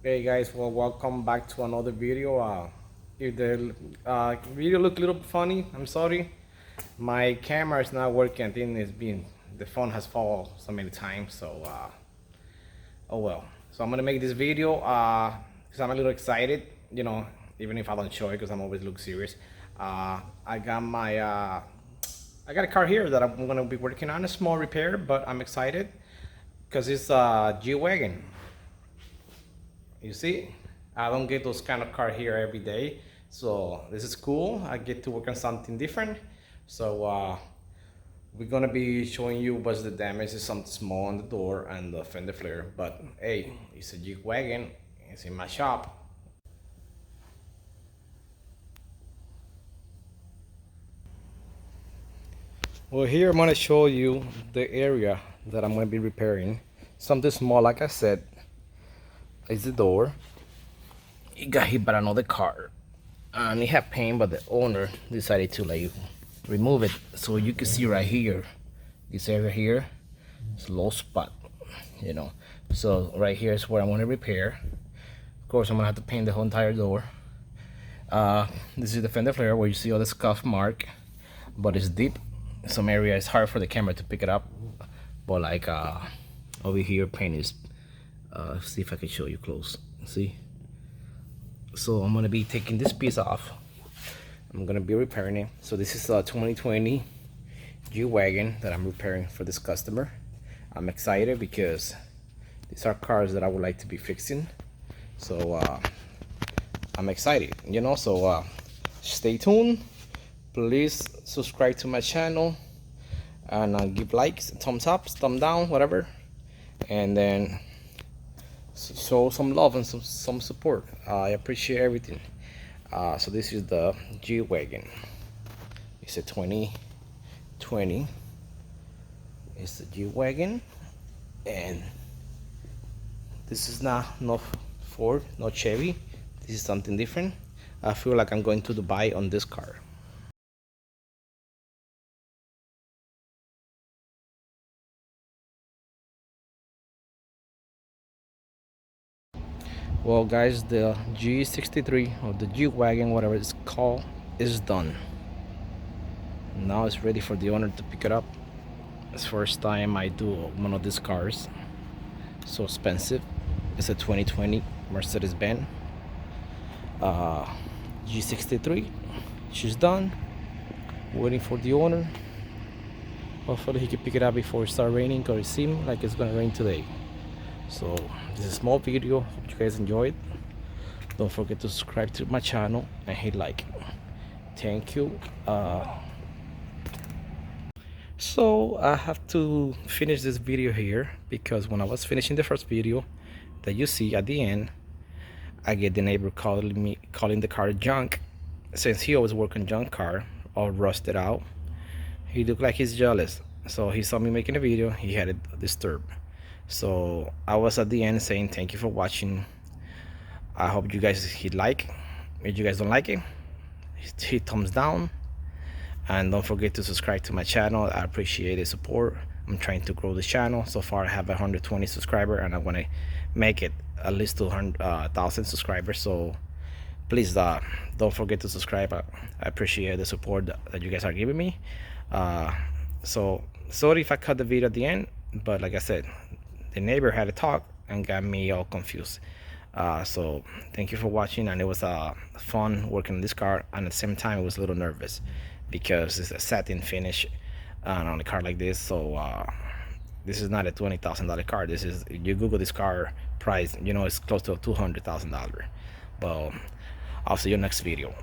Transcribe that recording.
Hey guys, well, welcome back to another video. If the video look a little funny, I'm sorry. My camera is not working. I think the phone has fallen so many times. So oh well. So I'm gonna make this video because I'm a little excited. You know, even if I don't show it, because I'm always look serious. I got my I got a car here that I'm gonna be working on a small repair, but I'm excited because it's a G-Wagon. You see, I don't get those kind of car here every day, so this is cool. I get to work on something different. So we're gonna be showing you what's the damage. Is something small on the door and the fender flare, but hey, it's a Jeep wagon. It's in my shop. Well, here I'm gonna show you the area that I'm gonna be repairing. Something small, like I said, is the door. It got hit by another car and it had pain, but the owner decided to like remove it. So you can see right here, this area here is a low spot, you know. So right here is where I want to repair. Of course, I'm gonna have to paint the whole entire door. This is the fender flare where you see all the scuff mark, but it's deep. Some area is hard for the camera to pick it up, but like over here paint is see if I can show you close. See, so I'm gonna be taking this piece off. I'm gonna be repairing it. So this is a 2020 G-Wagon that I'm repairing for this customer. I'm excited because these are cars that I would like to be fixing. So I'm excited, you know. So stay tuned. Please subscribe to my channel and give likes, thumbs up, thumb down, whatever, and then show some love and some support. I appreciate everything. So this is the G-Wagon. It's a 2020. It's the G-Wagon, and this is not Ford, not Chevy. This is something different. I feel like I'm going to Dubai on this car. Well guys, the G63 or the G-Wagon, whatever it's called, is done. Now it's ready for the owner to pick it up. It's the first time I do one of these cars. So expensive. It's a 2020 Mercedes Benz G63. She's done. Waiting for the owner. Hopefully he can pick it up before it starts raining, because it seems like it's gonna rain today. So this is a small video. Hope you guys enjoyed. Don't forget to subscribe to my channel and hit like. Thank you. So I have to finish this video here, because when I was finishing the first video that you see at the end, I get the neighbor calling the car junk, since he always work on junk car, all rusted out. He looked like he's jealous, so he saw me making a video. He had it disturbed. So I was at the end saying thank you for watching. I hope you guys hit like. If you guys don't like it, hit thumbs down, and don't forget to subscribe to my channel. I appreciate the support. I'm trying to grow this channel. So far I have 120 subscribers, and I want to make it at least 200,000 subscribers. So please don't forget to subscribe. I appreciate the support that you guys are giving me. So sorry if I cut the video at the end, but like I said, the neighbor had a talk and got me all confused. So thank you for watching, and it was fun working on this car, and at the same time it was a little nervous because it's a satin finish on a car like this. So this is not a $20,000 car. This is, you Google this car price, you know, it's close to $200,000. But I'll see you next video.